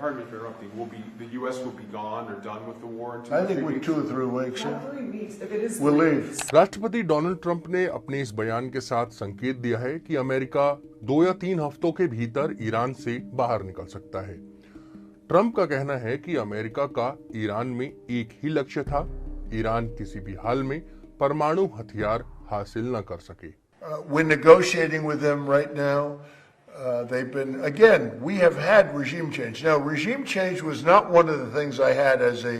pardon me for interrupting, the U.S. will be gone or done with the war in 2 I or 3 think with weeks? 2 or 3 weeks, Not 3 weeks. If it is we'll 3 leave. weeks. राष्ट्रपति Donald Trump ने अपने इस बयान के साथ संकेत दिया है कि अमेरिका 2 या 3 हफ्तों के भीतर ईरान से बाहर निकल सकता है। ट्रंप का कहना है कि अमेरिका का ईरान में एक ही लक्ष्य था, ईरान किसी भी हाल में परमाणु हथियार हासिल न कर सके। We're negotiating with them right now. They've been, again, we have had regime change. Now, regime change was not one of the things I had as a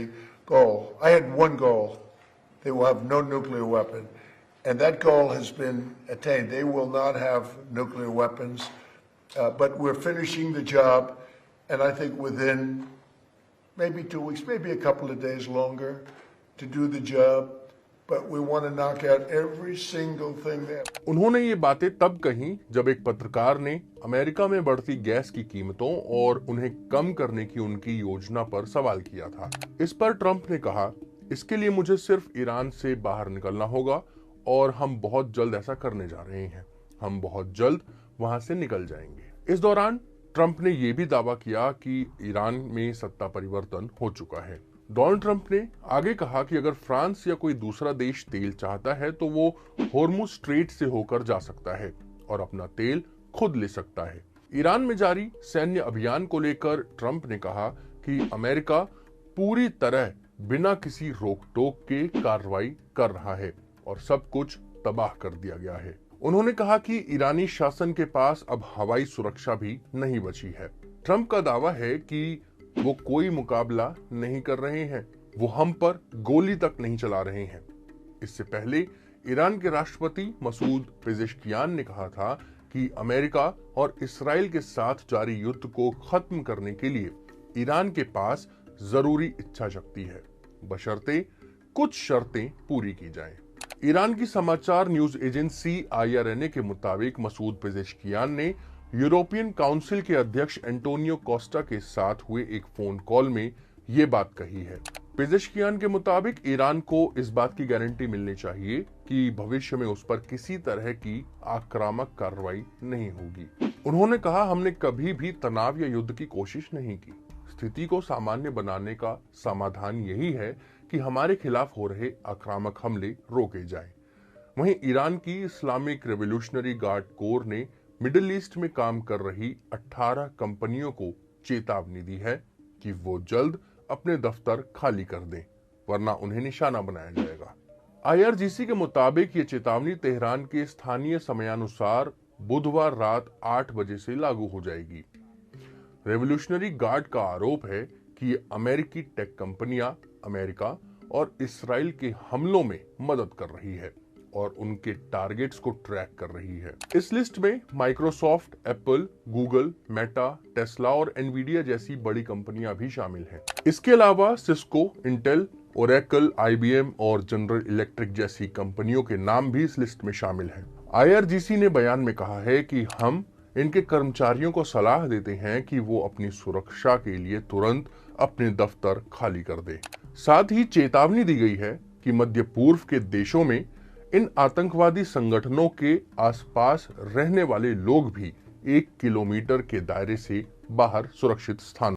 goal. I had one goal. They will have no nuclear weapon. And that goal has been attained. They will not have nuclear weapons. But we're finishing the job, and I think within maybe 2 weeks, maybe a couple of days longer to do the job. But we want to knock out every single thing there. उन्होंने ये बातें तब कही जब एक पत्रकार ने America में बढ़ती गैस की कीमतों और उन्हें कम करने की उनकी योजना पर सवाल किया था। इस पर ट्रंप ने कहा, इसके लिए मुझे सिर्फ ईरान से बाहर निकलना होगा और हम बहुत जल्द ऐसा करने जा रहे हैं। हम बहुत जल्द वहां से निकल जाएंगे। इस दौरान ट्रंप ने यह भी दावा किया कि ईरान में सत्ता परिवर्तन हो चुका है। डोनाल्ड ट्रंप ने आगे कहा कि अगर फ्रांस या कोई दूसरा देश तेल चाहता है तो वो होर्मुज स्ट्रेट से होकर जा सकता है और अपना तेल खुद ले सकता है। ईरान में जारी सैन्य अभियान को लेकर ट्रंप ने कहा कि अमेरिका पूरी तरह बिना किसी रोक टोक के कार्रवाई कर रहा है और सब कुछ तबाह कर दिया गया है। उन्होंने कहा कि ईरानी शासन के पास अब हवाई सुरक्षा भी नहीं बची है। ट्रंप का दावा है कि वो कोई मुकाबला नहीं कर रहे हैं, वो हम पर गोली तक नहीं चला रहे हैं। इससे पहले ईरान के राष्ट्रपति मसूद पेजेश्कियान ने कहा था कि अमेरिका और इसराइल के साथ जारी युद्ध को खत्म करने के लिए ईरान के पास जरूरी इच्छा शक्ति है, बशर्ते कुछ शर्तें पूरी की जाएं। ईरान की समाचार न्यूज एजेंसी IRNA के मुताबिक मसूद पेजेश्कियान ने यूरोपियन काउंसिल के अध्यक्ष एंटोनियो कोस्टा के साथ हुए एक फोन कॉल में ये बात कही है। पेजेश्कियान के मुताबिक ईरान को इस बात की गारंटी मिलनी चाहिए कि भविष्य में उस पर किसी तरह की आक्रामक कार्रवाई नहीं होगी। उन्होंने कहा, हमने कभी भी तनाव या युद्ध की कोशिश नहीं की। स्थिति को सामान्य बनाने का समाधान यही है कि हमारे खिलाफ हो रहे आक्रामक हमले रोके जाएं। वहीं ईरान की इस्लामिक रेवोल्यूशनरी गार्ड कोर ने मिडिल ईस्ट में काम कर रही 18 कंपनियों को चेतावनी दी है कि वो जल्द अपने दफ्तर खाली कर दें, वरना उन्हें निशाना बनाया जाएगा। IRGC के मुताबिक ये चेतावनी तेहरान के स्थानीय समयानुसार बुधवार रात 8 बजे से लागू हो जाएगी। रेवोल्यूशनरी गार्ड का आरोप है कि ये अमेरिकी टेक कंपनियां अमेरिका और इसराइल के हमलों में मदद कर रही है और उनके टारगेट्स को ट्रैक कर रही है। इस लिस्ट में Microsoft, Apple, Google, Meta, Tesla और एनवीडिया जैसी बड़ी कंपनियां भी शामिल हैं। इसके अलावा सिस्को, इंटेल, ओरेकल, IBM और जनरल इलेक्ट्रिक जैसी कंपनियों के नाम भी इस लिस्ट में शामिल हैं। IRGC ने बयान में कहा है कि हम इनके कर्मचारियों को सलाह देते हैं कि वो अपनी सुरक्षा के लिए तुरंत अपने दफ्तर खाली कर दें। साथ ही चेतावनी दी गई है कि मध्य पूर्व के देशों में इन आतंकवादी संगठनों के आसपास रहने वाले लोग भी 1 किलोमीटर के दायरे से बाहर सुरक्षित स्थान